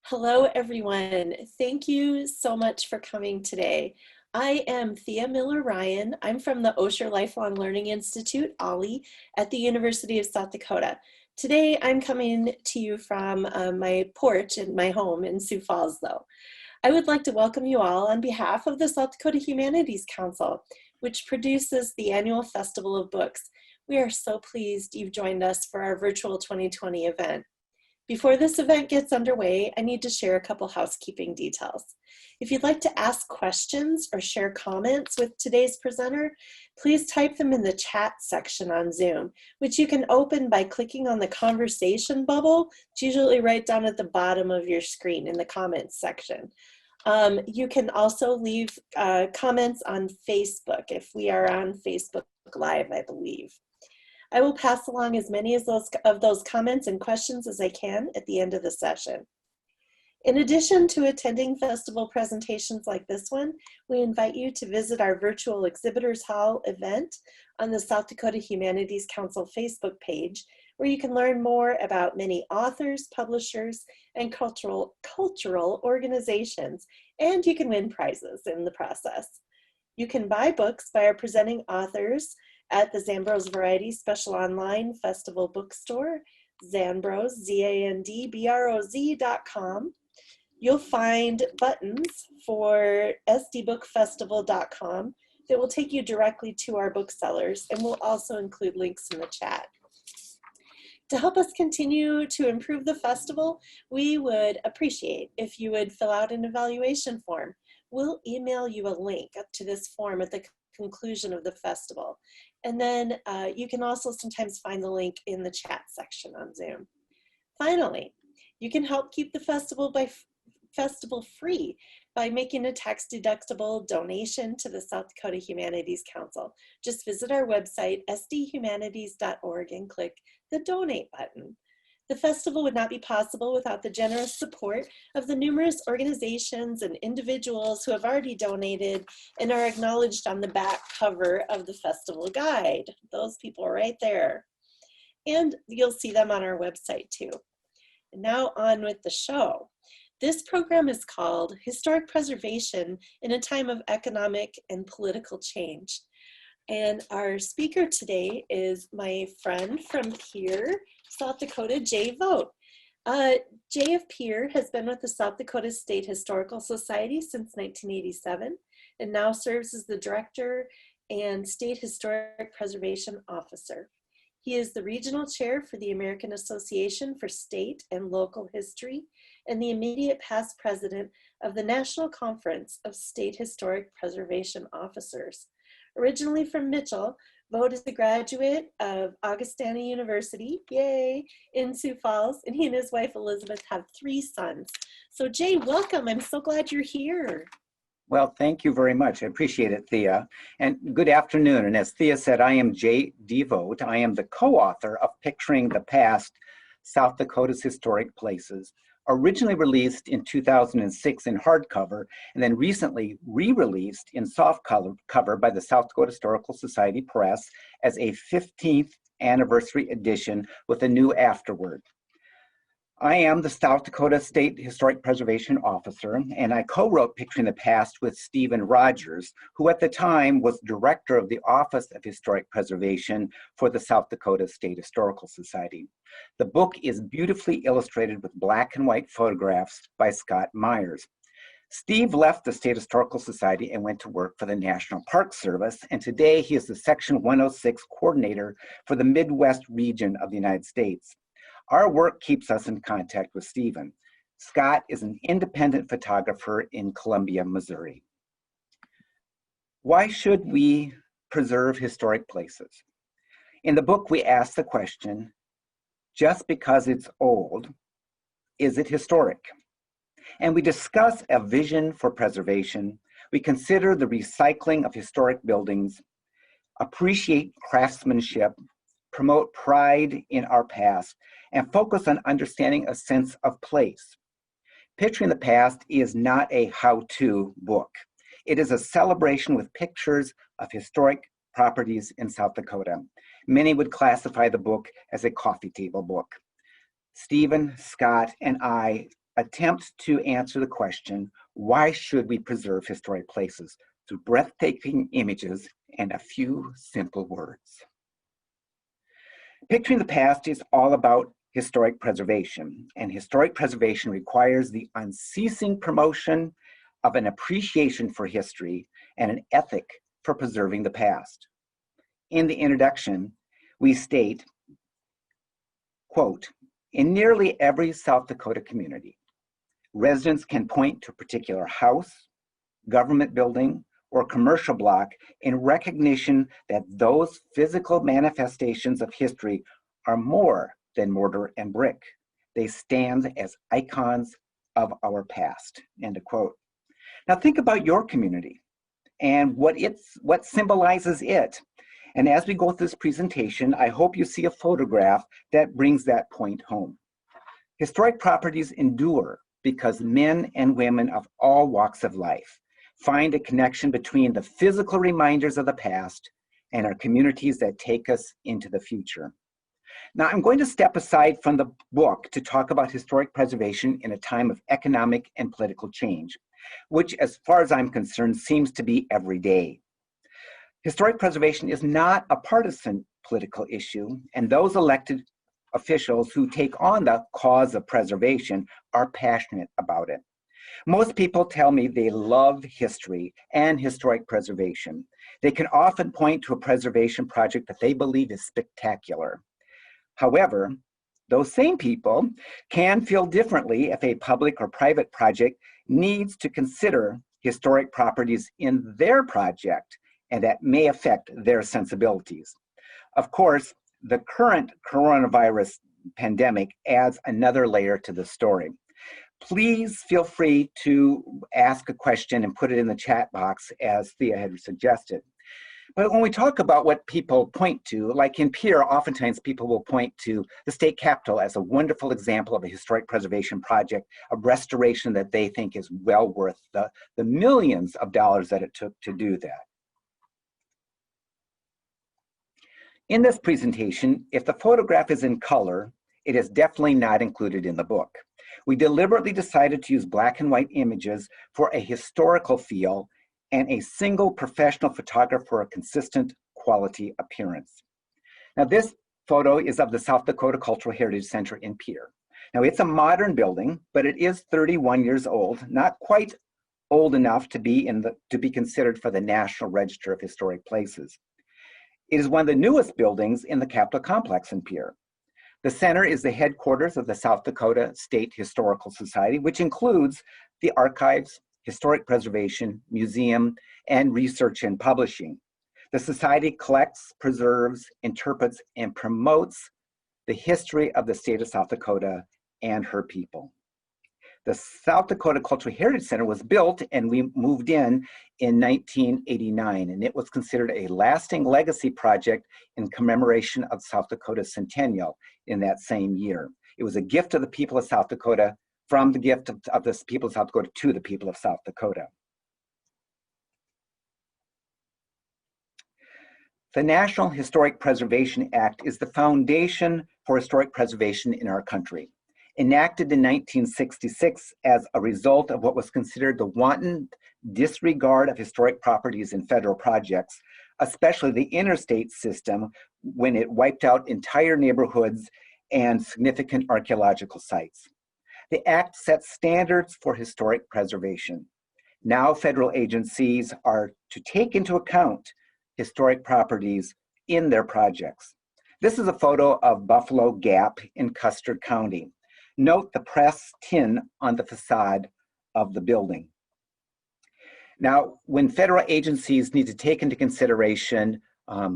Hello, everyone. Thank you so much for coming today. I am Thea Miller-Ryan. I'm from the Osher Lifelong Learning Institute, OLLI, at the University of South Dakota. Today, I'm coming to you from my porch in my home in Sioux Falls, though. I would like to welcome you all on behalf of the South Dakota Humanities Council, which produces the annual Festival of Books. We are so pleased you've joined us for our virtual 2020 event. Before this event gets underway, I need to share a couple housekeeping details. If you'd like to ask questions or share comments with today's presenter, please type them in the chat section on Zoom, which you can open by clicking on the conversation bubble. It's usually right down at the bottom of your screen in the comments section. You can also leave comments on Facebook if we are on Facebook Live, I believe. I will pass along as many of those comments and questions as I can at the end of the session. In addition to attending festival presentations like this one, we invite you to visit our virtual Exhibitors Hall event on the South Dakota Humanities Council Facebook page, where you can learn more about many authors, publishers, and cultural organizations, and you can win prizes in the process. You can buy books by our presenting authors at the Zandbroz Variety Special Online Festival Bookstore, Zandbroz, ZANDBROZ.com. You'll find buttons for sdbookfestival.com that will take you directly to our booksellers, and we'll also include links in the chat. To help us continue to improve the festival, we would appreciate if you would fill out an evaluation form. We'll email you a link up to this form at the conclusion of the festival. And then you can also sometimes find the link in the chat section on Zoom. Finally, you can help keep the festival free by making a tax-deductible donation to the South Dakota Humanities Council. Just visit our website, sdhumanities.org, and click the donate button. The festival would not be possible without the generous support of the numerous organizations and individuals who have already donated and are acknowledged on the back cover of the festival guide. Those people are right there. And you'll see them on our website too. And now on with the show. This program is called Historic Preservation in a Time of Economic and Political Change. And our speaker today is my friend from Pierre, South Dakota, Jay Vogt. Jay of Pierre has been with the South Dakota State Historical Society since 1987 and now serves as the Director and State Historic Preservation Officer. He is the Regional Chair for the American Association for State and Local History and the immediate past President of the National Conference of State Historic Preservation Officers. Originally from Mitchell, Vogt is a graduate of Augustana University, yay, in Sioux Falls, and he and his wife Elizabeth have 3 sons. So Jay, welcome. I'm so glad you're here. Well, thank you very much. I appreciate it, Thea. And good afternoon. And as Thea said, I am Jay D. Vogt. I am the co-author of Picturing the Past, South Dakota's Historic Places, originally released in 2006 in hardcover, and then recently re-released in soft cover by the South Dakota Historical Society Press as a 15th anniversary edition with a new afterword. I am the South Dakota State Historic Preservation Officer, and I co-wrote Picturing the Past with Stephen Rogers, who at the time was director of the Office of Historic Preservation for the South Dakota State Historical Society. The book is beautifully illustrated with black and white photographs by Scott Myers. Steve left the State Historical Society and went to work for the National Park Service, and today he is the Section 106 coordinator for the Midwest region of the United States. Our work keeps us in contact with Stephen. Scott is an independent photographer in Columbia, Missouri. Why should we preserve historic places? In the book, we ask the question, just because it's old, is it historic? And we discuss a vision for preservation. We consider the recycling of historic buildings, appreciate craftsmanship, promote pride in our past, and focus on understanding a sense of place. Picturing the Past is not a how-to book. It is a celebration with pictures of historic properties in South Dakota. Many would classify the book as a coffee table book. Stephen, Scott, and I attempt to answer the question, why should we preserve historic places, through breathtaking images and a few simple words. Picturing the past is all about historic preservation, and historic preservation requires the unceasing promotion of an appreciation for history and an ethic for preserving the past. In the introduction, we state, quote, in nearly every South Dakota community, residents can point to a particular house, government building, or commercial block in recognition that those physical manifestations of history are more than mortar and brick. They stand as icons of our past, end of quote. Now think about your community and what symbolizes it. And as we go through this presentation, I hope you see a photograph that brings that point home. Historic properties endure because men and women of all walks of life find a connection between the physical reminders of the past and our communities that take us into the future. Now, I'm going to step aside from the book to talk about historic preservation in a time of economic and political change, which, as far as I'm concerned, seems to be every day. Historic preservation is not a partisan political issue, and those elected officials who take on the cause of preservation are passionate about it. Most people tell me they love history and historic preservation. They can often point to a preservation project that they believe is spectacular. However, those same people can feel differently if a public or private project needs to consider historic properties in their project, and that may affect their sensibilities. Of course, the current coronavirus pandemic adds another layer to the story. Please feel free to ask a question and put it in the chat box, as Thea had suggested. But when we talk about what people point to, like in Pierre, oftentimes people will point to the state capitol as a wonderful example of a historic preservation project, a restoration that they think is well worth the millions of dollars that it took to do that. In this presentation, if the photograph is in color, it is definitely not included in the book. We deliberately decided to use black and white images for a historical feel and a single professional photographer for a consistent quality appearance. Now, this photo is of the South Dakota Cultural Heritage Center in Pierre. Now, it's a modern building, but it is 31 years old, not quite old enough to be considered for the National Register of Historic Places. It is one of the newest buildings in the Capitol complex in Pierre. The center is the headquarters of the South Dakota State Historical Society, which includes the archives, historic preservation, museum, and research and publishing. The society collects, preserves, interprets, and promotes the history of the state of South Dakota and her people. The South Dakota Cultural Heritage Center was built and we moved in 1989, and it was considered a lasting legacy project in commemoration of South Dakota's centennial in that same year. It was a gift of the people of South Dakota, from the gift of the people of South Dakota to the people of South Dakota. The National Historic Preservation Act is the foundation for historic preservation in our country. Enacted in 1966 as a result of what was considered the wanton disregard of historic properties in federal projects, especially the interstate system, when it wiped out entire neighborhoods and significant archaeological sites. The Act sets standards for historic preservation. Now federal agencies are to take into account historic properties in their projects. This is a photo of Buffalo Gap in Custer County. Note the press tin on the facade of the building. Now, when federal agencies need to take into consideration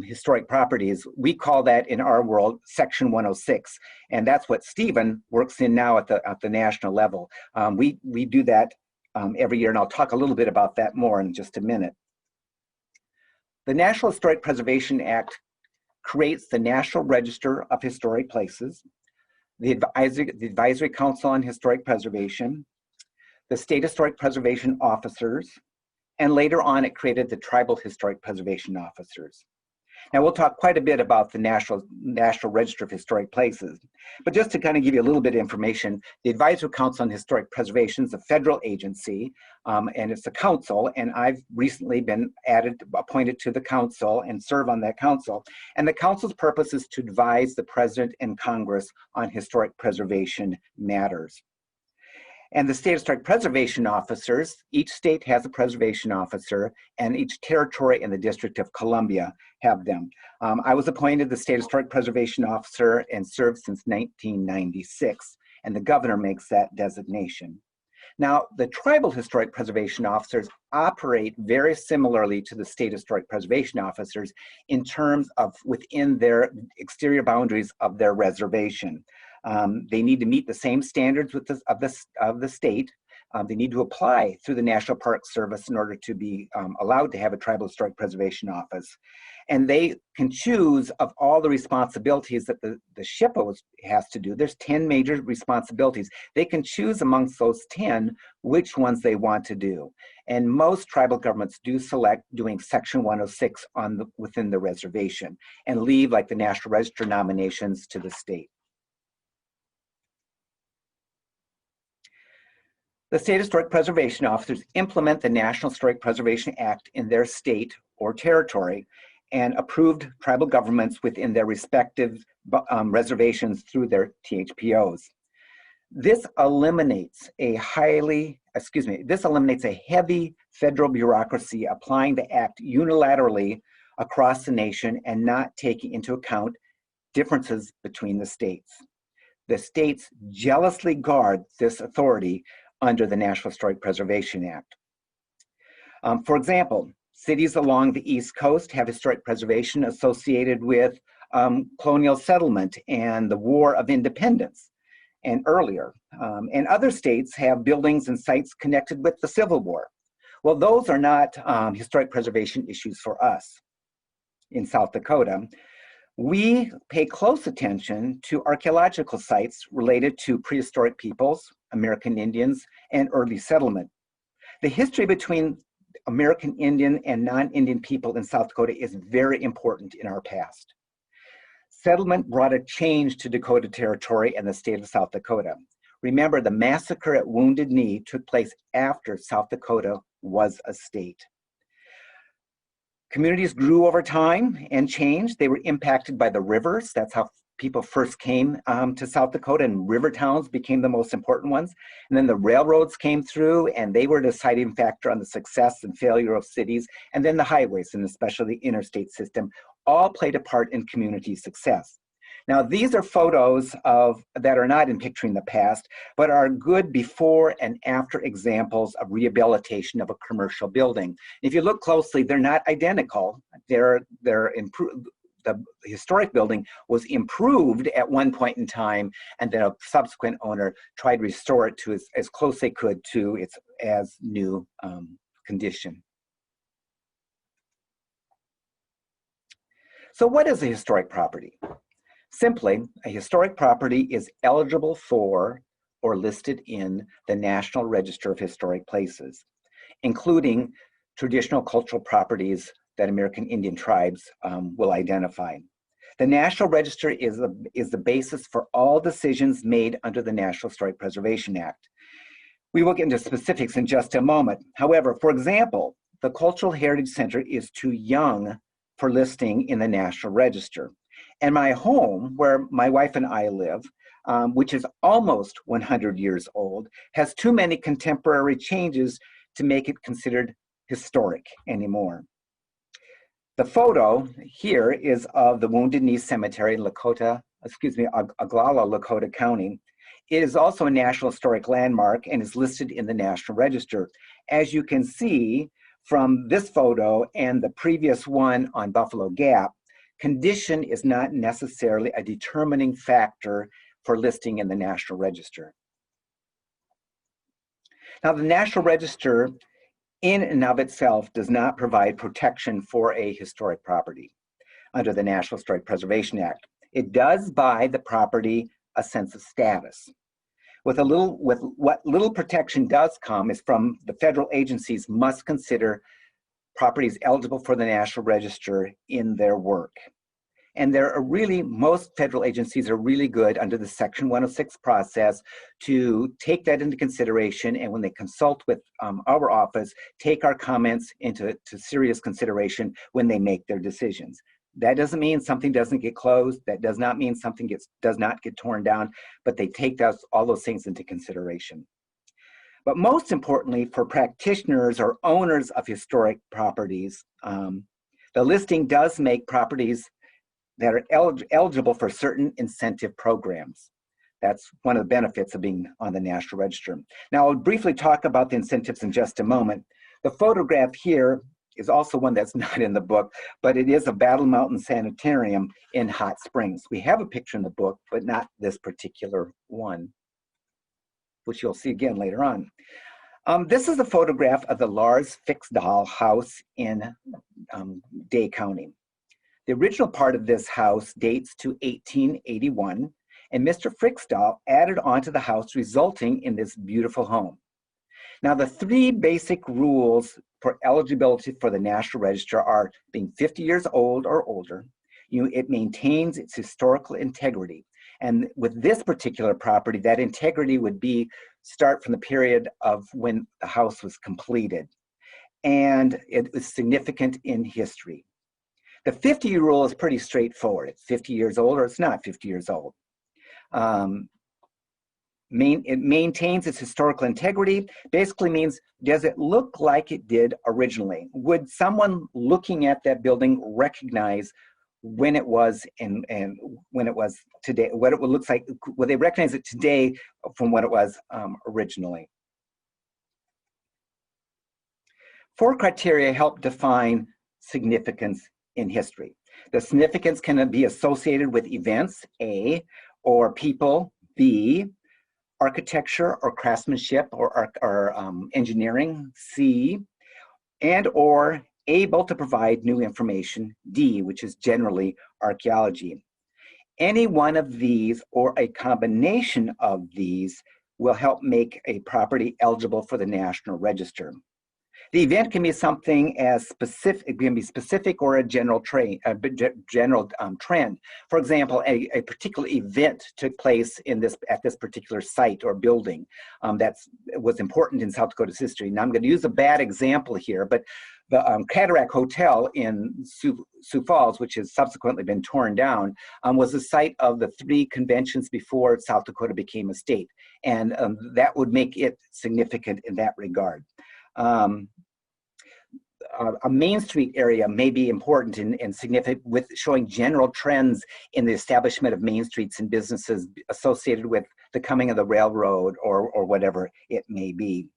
historic properties, we call that in our world Section 106, and that's what Stephen works in now at the national level. We do that every year, and I'll talk a little bit about that more in just a minute. The National Historic Preservation Act creates the National Register of Historic Places, the Advisory Council on Historic Preservation, the State Historic Preservation Officers, and later on it created the Tribal Historic Preservation Officers. Now, we'll talk quite a bit about the National Register of Historic Places, but just to kind of give you a little bit of information, the Advisory Council on Historic Preservation is a federal agency, and it's a council, and I've recently been appointed to the council and serve on that council. And the council's purpose is to advise the President and Congress on historic preservation matters. And the state historic preservation officers, each state has a preservation officer, and each territory in the District of Columbia have them. I was appointed the state historic preservation officer and served since 1996, and the governor makes that designation. Now, the tribal historic preservation officers operate very similarly to the state historic preservation officers in terms of within their exterior boundaries of their reservation. They need to meet the same standards of the state. They need to apply through the National Park Service in order to be allowed to have a tribal historic preservation office. And they can choose of all the responsibilities that the SHPO has to do. There's 10 major responsibilities. They can choose amongst those 10 which ones they want to do. And most tribal governments do select doing Section 106 within the reservation and leave like the National Register nominations to the state. The state historic preservation officers implement the National Historic Preservation Act in their state or territory and approved tribal governments within their respective reservations through their THPOs. This eliminates a heavy federal bureaucracy applying the act unilaterally across the nation and not taking into account differences between the states. The states jealously guard this authority under the National Historic Preservation Act. For example, cities along the East Coast have historic preservation associated with colonial settlement and the War of Independence and earlier. And other states have buildings and sites connected with the Civil War. Well, those are not historic preservation issues for us in South Dakota. We pay close attention to archaeological sites related to prehistoric peoples, American Indians, and early settlement. The history between American Indian and non-Indian people in South Dakota is very important in our past. Settlement brought a change to Dakota Territory and the state of South Dakota. Remember, the massacre at Wounded Knee took place after South Dakota was a state. Communities grew over time and changed. They were impacted by the rivers. That's how people first came to South Dakota, and river towns became the most important ones. And then the railroads came through, and they were a deciding factor on the success and failure of cities. And then the highways, and especially the interstate system, all played a part in community success. Now, these are photos that are not in picturing the past, but are good before and after examples of rehabilitation of a commercial building. If you look closely, they're not identical. They're improved. The historic building was improved at one point in time, and then a subsequent owner tried to restore it to as close they could to its as new condition. So what is a historic property? Simply, a historic property is eligible for or listed in the National Register of Historic Places, including traditional cultural properties that American Indian tribes will identify. The National Register is the basis for all decisions made under the National Historic Preservation Act. We will get into specifics in just a moment. However, for example, the Cultural Heritage Center is too young for listing in the National Register. And my home, where my wife and I live, which is almost 100 years old, has too many contemporary changes to make it considered historic anymore. The photo here is of the Wounded Knee Cemetery in Oglala, Lakota County. It is also a National Historic Landmark and is listed in the National Register. As you can see from this photo and the previous one on Buffalo Gap, condition is not necessarily a determining factor for listing in the National Register. Now, the National Register in and of itself does not provide protection for a historic property under the National Historic Preservation Act. It does buy the property a sense of status. What little protection does come is from the federal agencies must consider properties eligible for the National Register in their work. And there are really, most federal agencies are really good under the Section 106 process to take that into consideration, and when they consult with our office, take our comments into serious consideration when they make their decisions. That doesn't mean something doesn't get closed. That does not mean something does not get torn down, but they take all those things into consideration. But most importantly, for practitioners or owners of historic properties, the listing does make properties that are eligible for certain incentive programs. That's one of the benefits of being on the National Register. Now, I'll briefly talk about the incentives in just a moment. The photograph here is also one that's not in the book, but it is a Battle Mountain Sanitarium in Hot Springs. We have a picture in the book, but not this particular one, which you'll see again later on. This is a photograph of the Lars Fixdahl house in Day County. The original part of this house dates to 1881, and Mr. Fixdahl added onto the house, resulting in this beautiful home. Now, the three basic rules for eligibility for the National Register are being 50 years old or older. It maintains its historical integrity. And with this particular property, that integrity would start from the period of when the house was completed. And it was significant in history. The 50-year rule is pretty straightforward. It's 50 years old or it's not 50 years old. It maintains its historical integrity. Basically means, does it look like it did originally? Would someone looking at that building recognize when it was and when it was today, what it looks like? Would they recognize it today from what it was originally? 4 criteria help define significance in history. The significance can be associated with events, A, or people, B, architecture or craftsmanship or engineering, C, and or able to provide new information, D, which is generally archaeology. Any one of these or a combination of these will help make a property eligible for the National Register. The event can be something as specific, it can be specific or a general trend. For example, a particular event took place at this particular site or building that was important in South Dakota's history. Now, I'm going to use a bad example here, but the Cataract Hotel in Sioux Falls, which has subsequently been torn down, was the site of the 3 conventions before South Dakota became a state. And that would make it significant in that regard. A Main Street area may be important and significant with showing general trends in the establishment of main streets and businesses associated with the coming of the railroad or whatever it may be.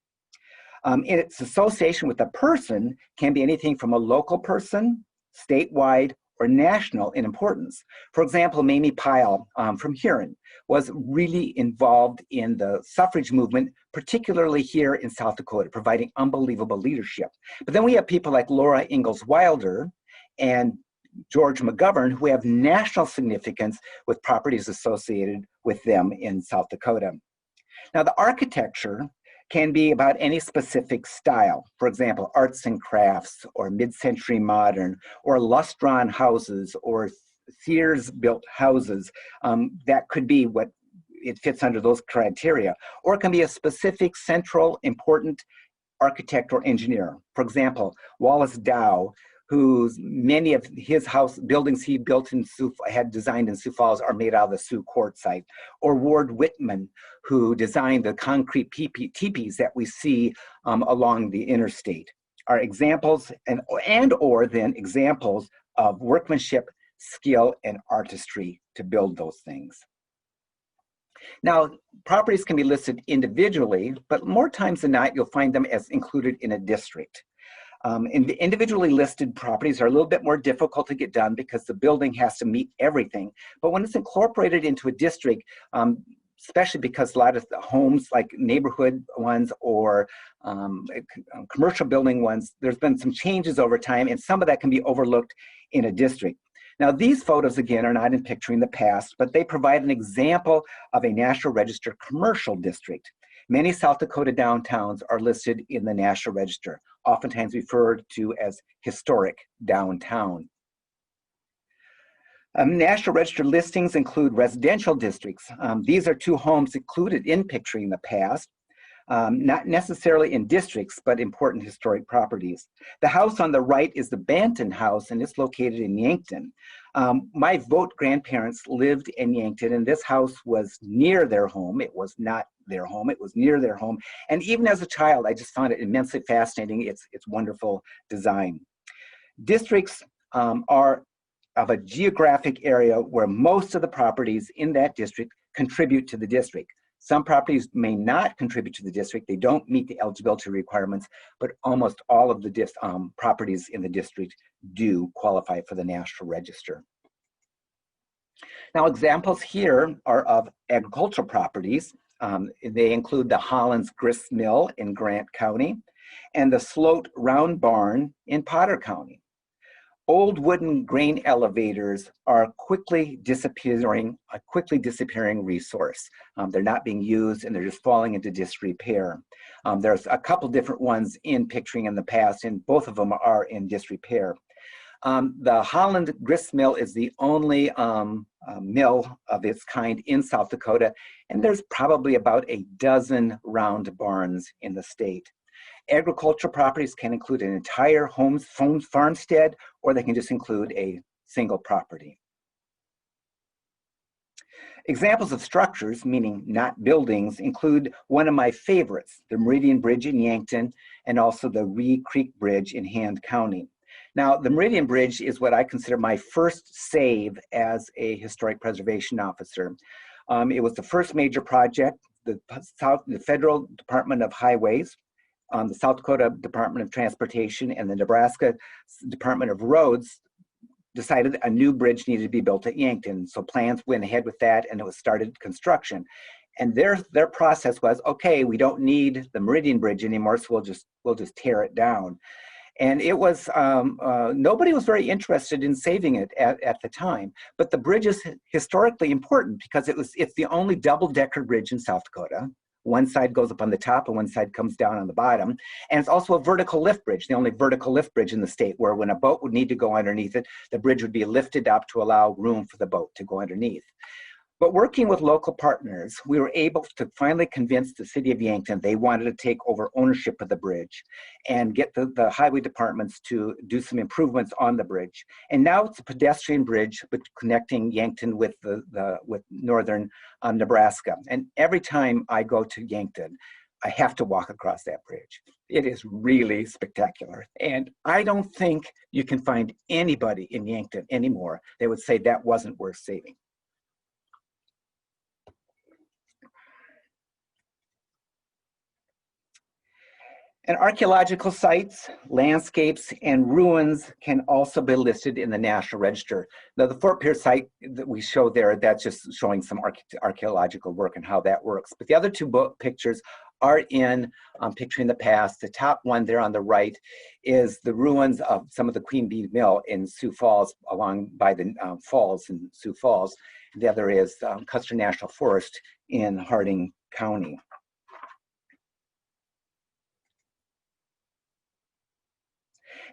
Its association with a person can be anything from a local person, statewide, or national in importance. For example, Mamie Pyle from Huron was really involved in the suffrage movement, particularly here in South Dakota, providing unbelievable leadership. But then we have people like Laura Ingalls Wilder and George McGovern who have national significance with properties associated with them in South Dakota. Now, the architecture can be about any specific style. For example, arts and crafts, or mid-century modern, or lustron houses, or Sears-built houses. That could be what it fits under those criteria. Or it can be a specific central important architect or engineer. For example, Wallace Dow, whose many of his house buildings he built in had designed in Sioux Falls are made out of the Sioux Court site, or Ward Whitman, who designed the concrete teepees that we see along the interstate, are examples or then examples of workmanship, skill, and artistry to build those things. Now, properties can be listed individually, but more times than not, you'll find them as included in a district. Individually listed properties are a little bit more difficult to get done because the building has to meet everything. But when it's incorporated into a district, especially because a lot of the homes, like neighborhood ones or commercial building ones, there's been some changes over time, and some of that can be overlooked in a district. Now, these photos, again, are not in picturing the past, but they provide an example of a National Register commercial district. Many South Dakota downtowns are listed in the National Register. oftentimes referred to as historic downtown. National Register listings include residential districts. These are two homes included in Picturing the Past, not necessarily in districts, but important historic properties. The house on the right is the Banton House, and it's located in Yankton. My Vogt grandparents lived in Yankton, and this house was near their home. It was not their home, it was near their home. And even as a child, I just found it immensely fascinating, its wonderful design. Districts are of a geographic area where most of the properties in that district contribute to the district. Some properties may not contribute to the district. They don't meet the eligibility requirements, but almost all of the properties in the district do qualify for the National Register. Now, examples here are of agricultural properties. They include the Holland's Grist Mill in Grant County and the Sloat Round Barn in Potter County. Old wooden grain elevators are a quickly disappearing resource. They're not being used and they're just falling into disrepair. There's a couple different ones in Picturing in the Past, and both of them are in disrepair. The Holland Grist Mill is the only mill of its kind in South Dakota, and there's probably about a dozen round barns in the state. Agricultural properties can include an entire farmstead, or they can just include a single property. Examples of structures, meaning not buildings, include one of my favorites, the Meridian Bridge in Yankton, and also the Ree Creek Bridge in Hand County. Now, the Meridian Bridge is what I consider my first save as a historic preservation officer. It was the first major project. The Federal Department of Highways, the South Dakota Department of Transportation, and the Nebraska Department of Roads decided a new bridge needed to be built at Yankton. So plans went ahead with that, and it was started construction. And their process was, okay, we don't need the Meridian Bridge anymore, so we'll just tear it down. And it was, nobody was very interested in saving it at the time. But the bridge is historically important because it's the only double-decker bridge in South Dakota. One side goes up on the top and one side comes down on the bottom. And it's also a vertical lift bridge, the only vertical lift bridge in the state, where when a boat would need to go underneath it, the bridge would be lifted up to allow room for the boat to go underneath. But working with local partners, we were able to finally convince the city of Yankton they wanted to take over ownership of the bridge and get the highway departments to do some improvements on the bridge. And now it's a pedestrian bridge connecting Yankton with with northern Nebraska. And every time I go to Yankton, I have to walk across that bridge. It is really spectacular. And I don't think you can find anybody in Yankton anymore that would say that wasn't worth saving. And archaeological sites, landscapes, and ruins can also be listed in the National Register. Now, the Fort Pierce site that we show there, that's just showing some archaeological work and how that works. But the other two pictures are in Picturing the Past. The top one there on the right is the ruins of some of the Queen Bee Mill in Sioux Falls, along by the falls in Sioux Falls. The other is Custer National Forest in Harding County.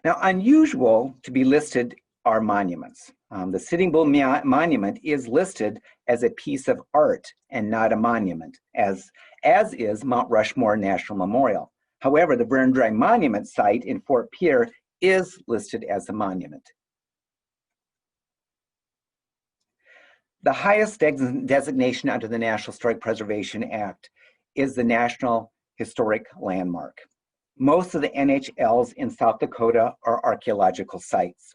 Now, unusual to be listed are monuments. The Sitting Bull Monument is listed as a piece of art and not a monument, as is Mount Rushmore National Memorial. However, the Burn Dry Monument site in Fort Pierre is listed as a monument. The highest designation under the National Historic Preservation Act is the National Historic Landmark. Most of the NHLs in South Dakota are archaeological sites.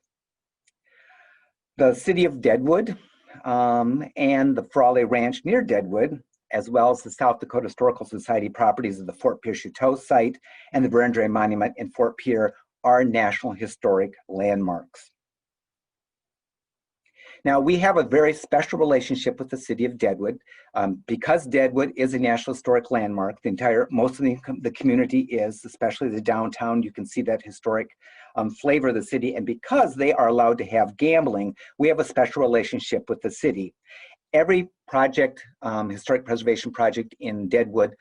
The city of Deadwood and the Frawley Ranch near Deadwood, as well as the South Dakota Historical Society properties of the Fort Pierre Chateau site and the Burn Dry Monument in Fort Pierre, are National Historic Landmarks. Now, we have a very special relationship with the city of Deadwood. Because Deadwood is a National Historic Landmark, most of the community is, especially the downtown. You can see that historic flavor of the city. And because they are allowed to have gambling, we have a special relationship with the city. Every project, historic preservation project in Deadwood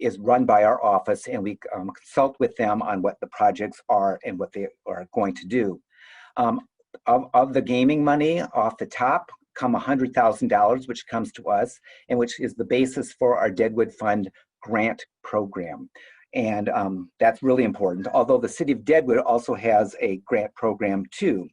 is run by our office, and we consult with them on what the projects are and what they are going to do. Of the gaming money off the top come $100,000, which comes to us, and which is the basis for our Deadwood Fund grant program. And that's really important, although the city of Deadwood also has a grant program too.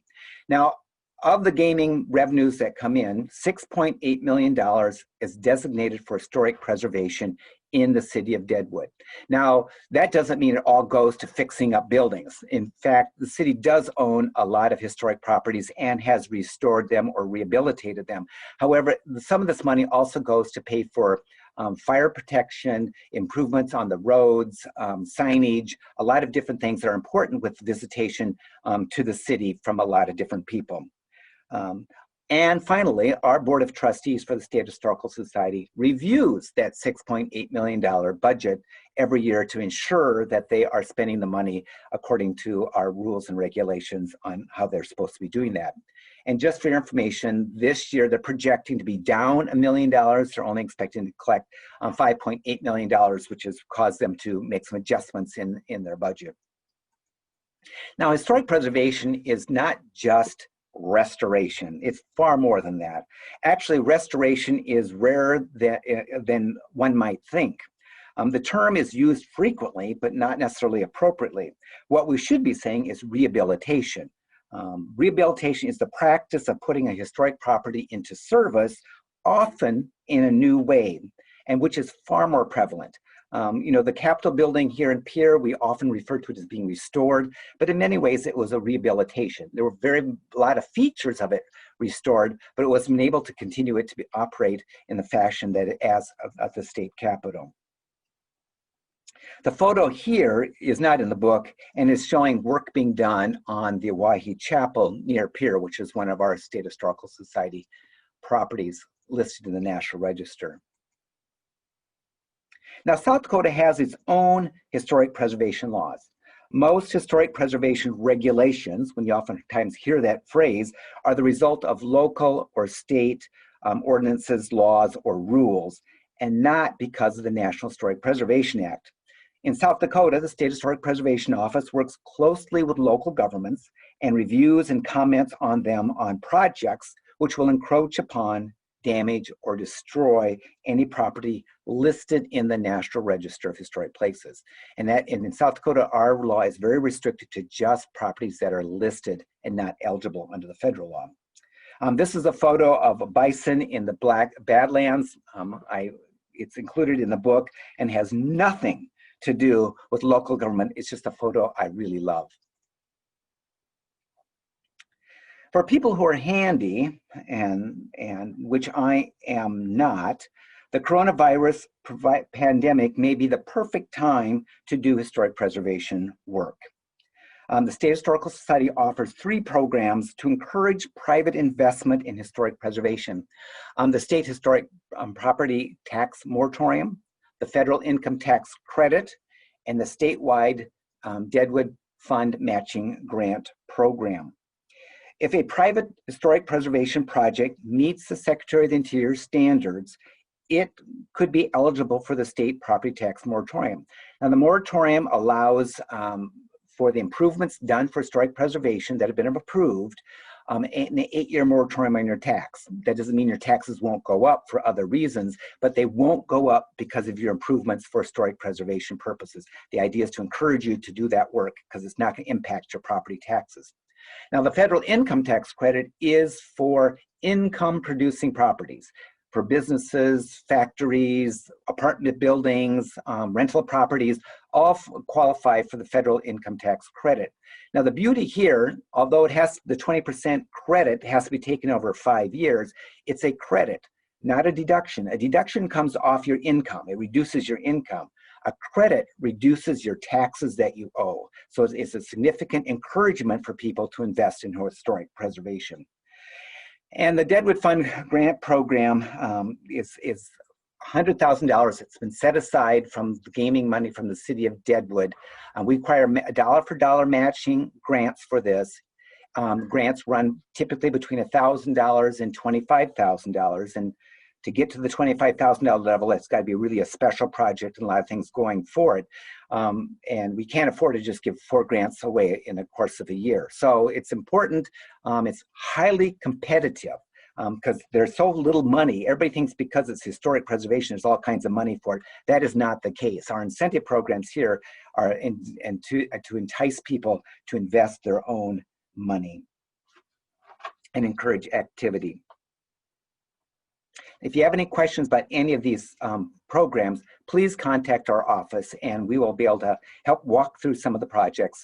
Now, of the gaming revenues that come in, $6.8 million is designated for historic preservation in the city of Deadwood. Now, that doesn't mean it all goes to fixing up buildings. In fact, the city does own a lot of historic properties and has restored them or rehabilitated them. However, some of this money also goes to pay for fire protection, improvements on the roads, signage, a lot of different things that are important with visitation to the city from a lot of different people. And finally, our Board of Trustees for the State Historical Society reviews that $6.8 million budget every year to ensure that they are spending the money according to our rules and regulations on how they're supposed to be doing that. And just for your information, this year they're projecting to be down $1 million. They're only expecting to collect $5.8 million, which has caused them to make some adjustments in their budget. Now, historic preservation is not just restoration. It's far more than that. Actually, restoration is rarer than one might think. The term is used frequently, but not necessarily appropriately. What we should be saying is rehabilitation. Rehabilitation is the practice of putting a historic property into service, often in a new way, and which is far more prevalent. You know, the Capitol building here in Pierre, we often refer to it as being restored, but in many ways it was a rehabilitation. There were a lot of features of it restored, but it wasn't able to continue it to operate in the fashion that it as of the state capitol. The photo here is not in the book and is showing work being done on the Owyhee Chapel near Pierre, which is one of our State Historical Society properties listed in the National Register. Now, South Dakota has its own historic preservation laws. Most historic preservation regulations, when you oftentimes hear that phrase, are the result of local or state ordinances, laws, or rules, and not because of the National Historic Preservation Act. In South Dakota, the State Historic Preservation Office works closely with local governments and reviews and comments on them on projects which will encroach upon, damage, or destroy any property listed in the National Register of Historic Places. And in South Dakota, our law is very restricted to just properties that are listed and not eligible under the federal law. This is a photo of a bison in the Black Badlands. It's included in the book and has nothing to do with local government. It's just a photo I really love. For people who are handy, and which I am not, the coronavirus pandemic may be the perfect time to do historic preservation work. The State Historical Society offers 3 programs to encourage private investment in historic preservation. The State Historic Property Tax Moratorium, the Federal Income Tax Credit, and the statewide Deadwood Fund Matching Grant Program. If a private historic preservation project meets the Secretary of the Interior standards, it could be eligible for the state property tax moratorium. Now, the moratorium allows for the improvements done for historic preservation that have been approved, an 8-year moratorium on your tax. That doesn't mean your taxes won't go up for other reasons, but they won't go up because of your improvements for historic preservation purposes. The idea is to encourage you to do that work because it's not going to impact your property taxes. Now, the federal income tax credit is for income producing properties, for businesses, factories, apartment buildings, rental properties, all qualify for the federal income tax credit. Now, the beauty here, although it has the 20% credit has to be taken over 5 years, it's a credit, not a deduction. A deduction comes off your income. It reduces your income. A credit reduces your taxes that you owe. So it's a significant encouragement for people to invest in historic preservation. And the Deadwood Fund Grant Program is $100,000. It's been set aside from the gaming money from the city of Deadwood. We require dollar for dollar matching grants for this. grants run typically between $1,000 and $25,000. And to get to the $25,000 level, it's got to be really a special project and a lot of things going for it. And we can't afford to just give 4 grants away in the course of a year. So it's important. It's highly competitive because there's so little money. Everybody thinks because it's historic preservation, there's all kinds of money for it. That is not the case. Our incentive programs here are to entice people to invest their own money and encourage activity. If you have any questions about any of these programs, please contact our office and we will be able to help walk through some of the projects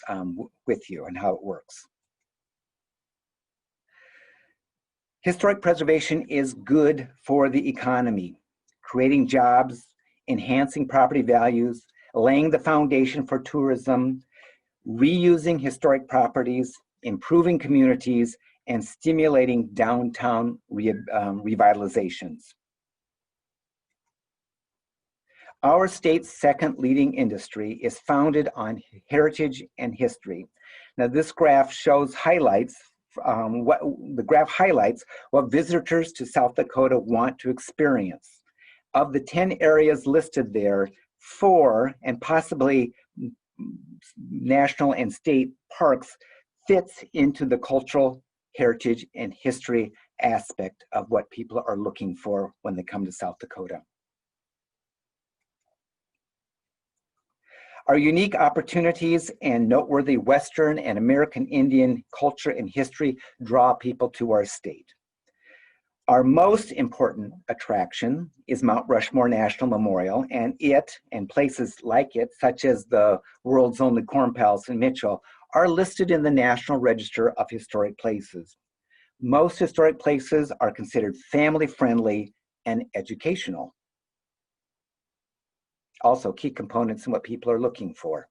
with you and how it works. Historic preservation is good for the economy, creating jobs, enhancing property values, laying the foundation for tourism, reusing historic properties, improving communities, and stimulating downtown revitalizations. Our state's second leading industry is founded on heritage and history. Now this graph highlights what visitors to South Dakota want to experience. Of the 10 areas listed there, 4 and possibly national and state parks fits into the cultural heritage and history aspect of what people are looking for when they come to South Dakota. Our unique opportunities and noteworthy Western and American Indian culture and history draw people to our state. Our most important attraction is Mount Rushmore National Memorial, and it and places like it, such as the world's only Corn Palace in Mitchell, are listed in the National Register of Historic Places. Most historic places are considered family-friendly and educational. Also key components in what people are looking for.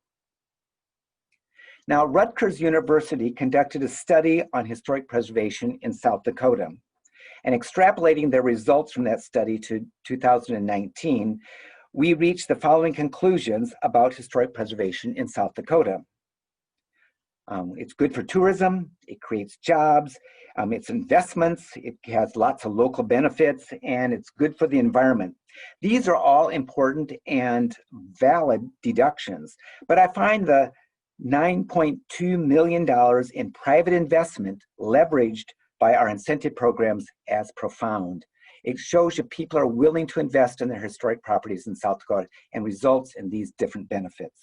Now, Rutgers University conducted a study on historic preservation in South Dakota, and extrapolating their results from that study to 2019, we reached the following conclusions about historic preservation in South Dakota. It's good for tourism, it creates jobs, it's investments, it has lots of local benefits, and it's good for the environment. These are all important and valid deductions, but I find the $9.2 million in private investment leveraged by our incentive programs as profound. It shows you people are willing to invest in their historic properties in South Dakota and results in these different benefits.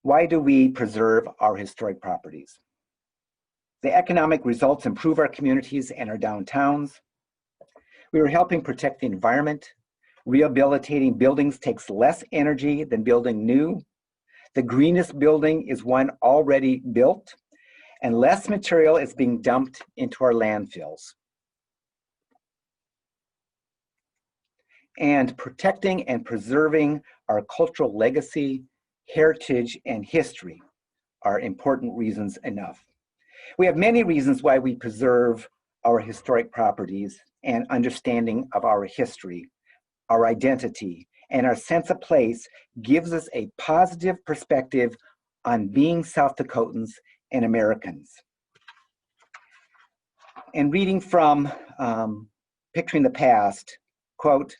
Why do we preserve our historic properties? The economic results improve our communities and our downtowns. We are helping protect the environment. Rehabilitating buildings takes less energy than building new. The greenest building is one already built, and less material is being dumped into our landfills. And protecting and preserving our cultural legacy, heritage, and history are important reasons enough. We have many reasons why we preserve our historic properties and understanding of our history, our identity, and our sense of place gives us a positive perspective on being South Dakotans and Americans. And reading from Picturing the Past, quote,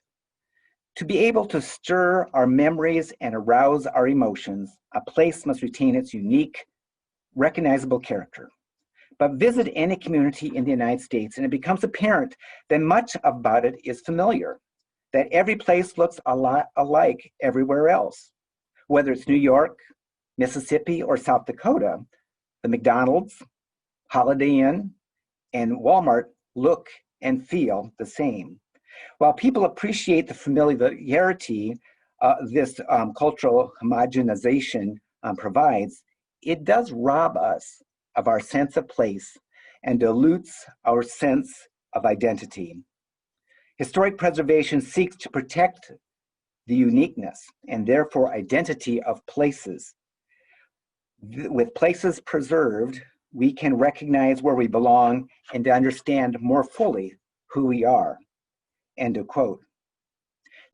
"To be able to stir our memories and arouse our emotions, a place must retain its unique, recognizable character. But visit any community in the United States and it becomes apparent that much about it is familiar, that every place looks a lot alike everywhere else. Whether it's New York, Mississippi, or South Dakota, the McDonald's, Holiday Inn, and Walmart look and feel the same. While people appreciate the familiarity this cultural homogenization provides, it does rob us of our sense of place and dilutes our sense of identity. Historic preservation seeks to protect the uniqueness and therefore identity of places. With places preserved, we can recognize where we belong and to understand more fully who we are." End of quote.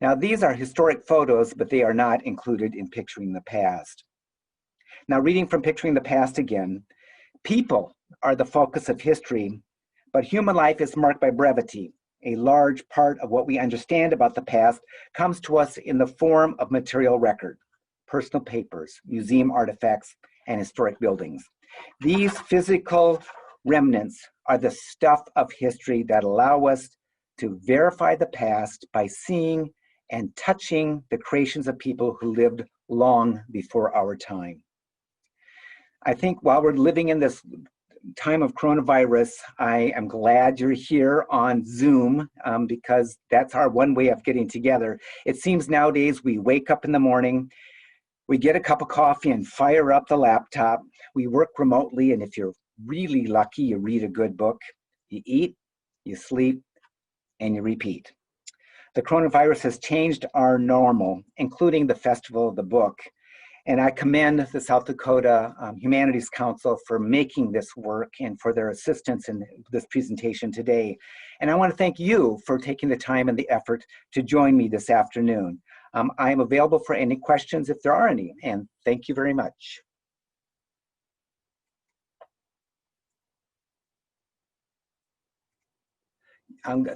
Now, these are historic photos, but they are not included in Picturing the Past. Now, reading from Picturing the Past again, people are the focus of history, but human life is marked by brevity. A large part of what we understand about the past comes to us in the form of material record, personal papers, museum artifacts, and historic buildings. These physical remnants are the stuff of history that allow us to verify the past by seeing and touching the creations of people who lived long before our time. I think while we're living in this time of coronavirus, I am glad you're here on Zoom because that's our one way of getting together. It seems nowadays we wake up in the morning, we get a cup of coffee and fire up the laptop. We work remotely, and if you're really lucky, you read a good book. You eat, you sleep, and you repeat. The coronavirus has changed our normal, including the Festival of the Book. And I commend the South Dakota Humanities Council for making this work and for their assistance in this presentation today. And I want to thank you for taking the time and the effort to join me this afternoon. I am available for any questions if there are any, and thank you very much.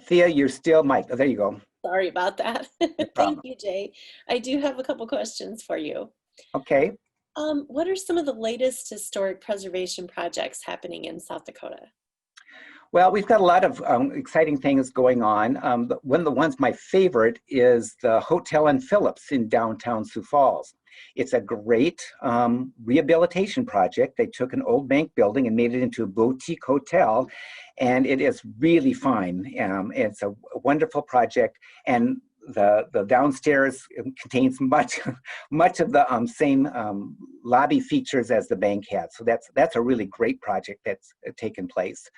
Thea, you're still mic'd. Oh, there you go. Sorry about that. No Thank problem. you, Jay. I do have a couple questions for you. Okay. What are some of the latest historic preservation projects happening in South Dakota? Well, we've got a lot of exciting things going on. One of the ones, my favorite, is the Hotel and Phillips in downtown Sioux Falls. It's a great rehabilitation project. They took an old bank building and made it into a boutique hotel, and it is really fine. It's a wonderful project, and the downstairs contains much of the same lobby features as the bank had. So that's a really great project that's taken place.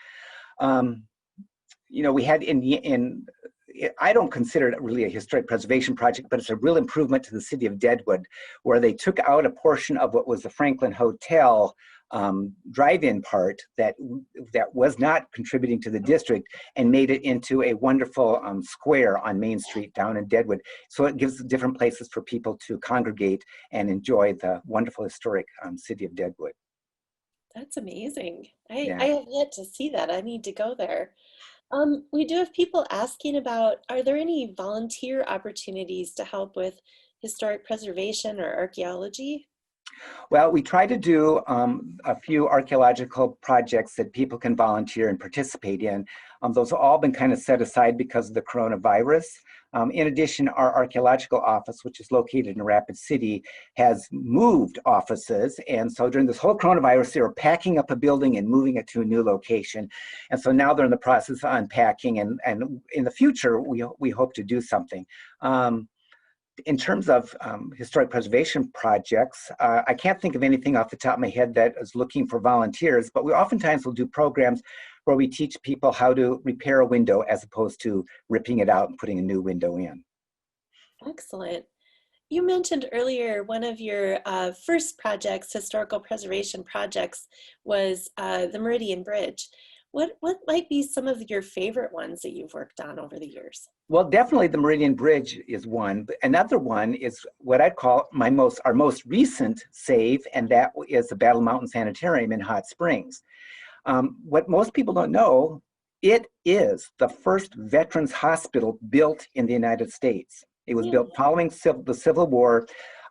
You know, we had I don't consider it really a historic preservation project, but it's a real improvement to the city of Deadwood, where they took out a portion of what was the Franklin Hotel drive-in part that was not contributing to the district and made it into a wonderful square on Main Street down in Deadwood. So it gives different places for people to congregate and enjoy the wonderful historic city of Deadwood. That's amazing. Yeah. I have yet to see that. I need to go there. We do have people asking about, are there any volunteer opportunities to help with historic preservation or archaeology? Well, we try to do a few archaeological projects that people can volunteer and participate in. Those have all been kind of set aside because of the coronavirus. In addition, our archaeological office, which is located in Rapid City, has moved offices. And so during this whole coronavirus, they were packing up a building and moving it to a new location. And so now they're in the process of unpacking, and in the future, we hope to do something. In terms of historic preservation projects, I can't think of anything off the top of my head that is looking for volunteers, but we oftentimes will do programs where we teach people how to repair a window as opposed to ripping it out and putting a new window in. Excellent. You mentioned earlier one of your first projects, historical preservation projects, was the Meridian Bridge. What might be some of your favorite ones that you've worked on over the years? Well, definitely the Meridian Bridge is one. But another one is what I'd call our most recent save, and that is the Battle Mountain Sanitarium in Hot Springs. What most people don't know, it is the first veterans hospital built in the United States. It was built following the Civil War.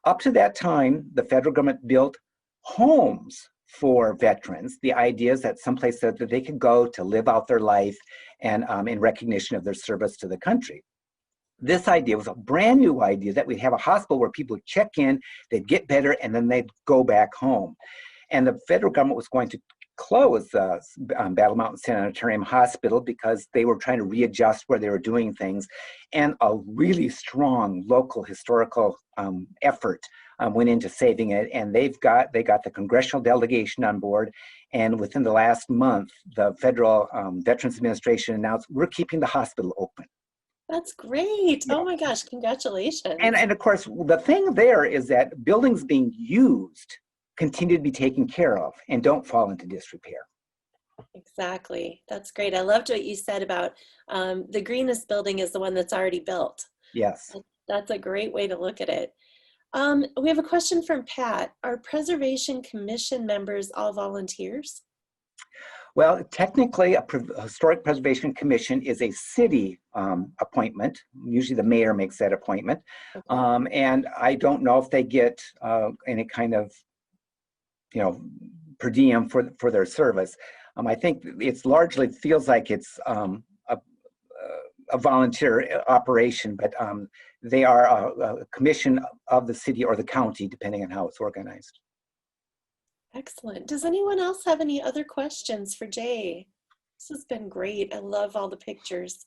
Up to that time, the federal government built homes for veterans. The idea is that someplace that they could go to live out their life and in recognition of their service to the country. This idea was a brand new idea that we'd have a hospital where people would check in, they'd get better, and then they'd go back home. And the federal government was going to close the Battle Mountain Sanitarium Hospital because they were trying to readjust where they were doing things. And a really strong local historical effort went into saving it, and they got the congressional delegation on board. And within the last month, the Federal Veterans Administration announced, we're keeping the hospital open. That's great. Oh my gosh, congratulations. And of course, the thing there is that buildings being used continue to be taken care of and don't fall into disrepair. Exactly. That's great. I loved what you said about the greenest building is the one that's already built. Yes. That's a great way to look at it. We have a question from Pat. Are Preservation Commission members all volunteers? Well, technically, a Historic Preservation Commission is a city appointment. Usually the mayor makes that appointment. Okay. And I don't know if they get any kind of, per diem for their service. I think it's largely feels like it's a volunteer operation, but they are a commission of the city or the county, depending on how it's organized. Excellent. Does anyone else have any other questions for Jay? This has been great. I love all the pictures.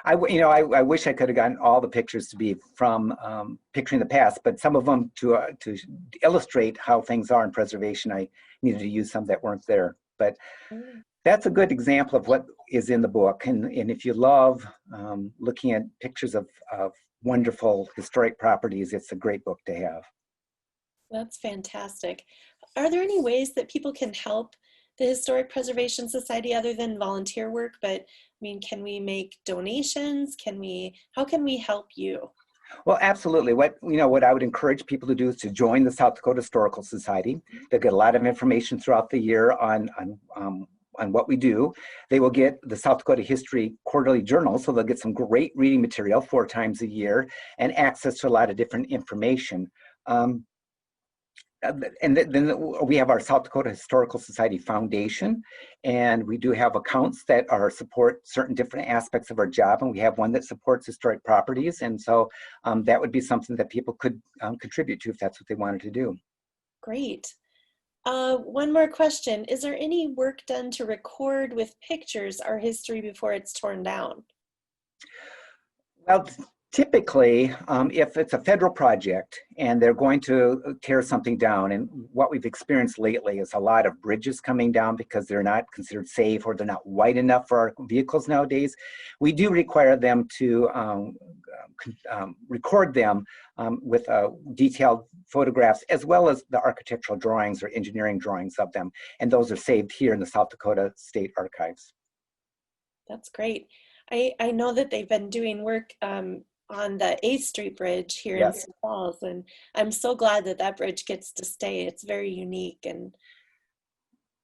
I wish I could have gotten all the pictures to be from Picturing the Past, but some of them to illustrate how things are in preservation, I needed to use some that weren't there. But that's a good example of what is in the book. And if you love looking at pictures of wonderful historic properties, it's a great book to have. That's fantastic. Are there any ways that people can help the Historic Preservation Society other than volunteer work? But I mean, can we make donations? How can we help you? Well, absolutely. What I would encourage people to do is to join the South Dakota Historical Society. They'll get a lot of information throughout the year on what we do. They will get the South Dakota History Quarterly Journal, so they'll get some great reading material 4 times a year and access to a lot of different information. And then we have our South Dakota Historical Society Foundation, and we do have accounts that support certain different aspects of our job, and we have one that supports historic properties, and so that would be something that people could contribute to if that's what they wanted to do. Great. One more question. Is there any work done to record with pictures our history before it's torn down? Well, typically, if it's a federal project and they're going to tear something down, and what we've experienced lately is a lot of bridges coming down because they're not considered safe or they're not wide enough for our vehicles nowadays, we do require them to record them with detailed photographs as well as the architectural drawings or engineering drawings of them. And those are saved here in the South Dakota State Archives. That's great. I know that they've been doing work on the 8th Street Bridge here in Sioux Falls, and I'm so glad that that bridge gets to stay. It's very unique. And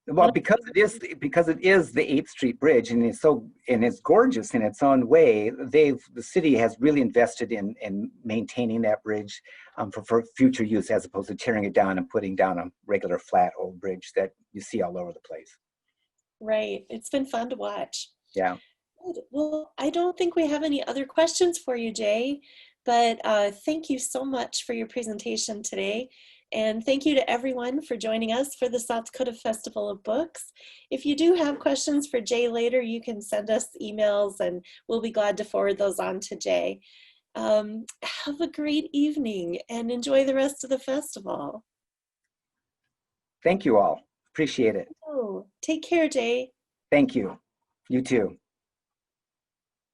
well, because it is the 8th Street Bridge, and it's gorgeous in its own way. The city has really invested in maintaining that bridge for future use, as opposed to tearing it down and putting down a regular flat old bridge that you see all over the place. Right. It's been fun to watch. Yeah. Good. Well, I don't think we have any other questions for you, Jay, but thank you so much for your presentation today. And thank you to everyone for joining us for the South Dakota Festival of Books. If you do have questions for Jay later, you can send us emails and we'll be glad to forward those on to Jay. Have a great evening and enjoy the rest of the festival. Thank you all. Appreciate it. Oh, take care, Jay. Thank you. You too.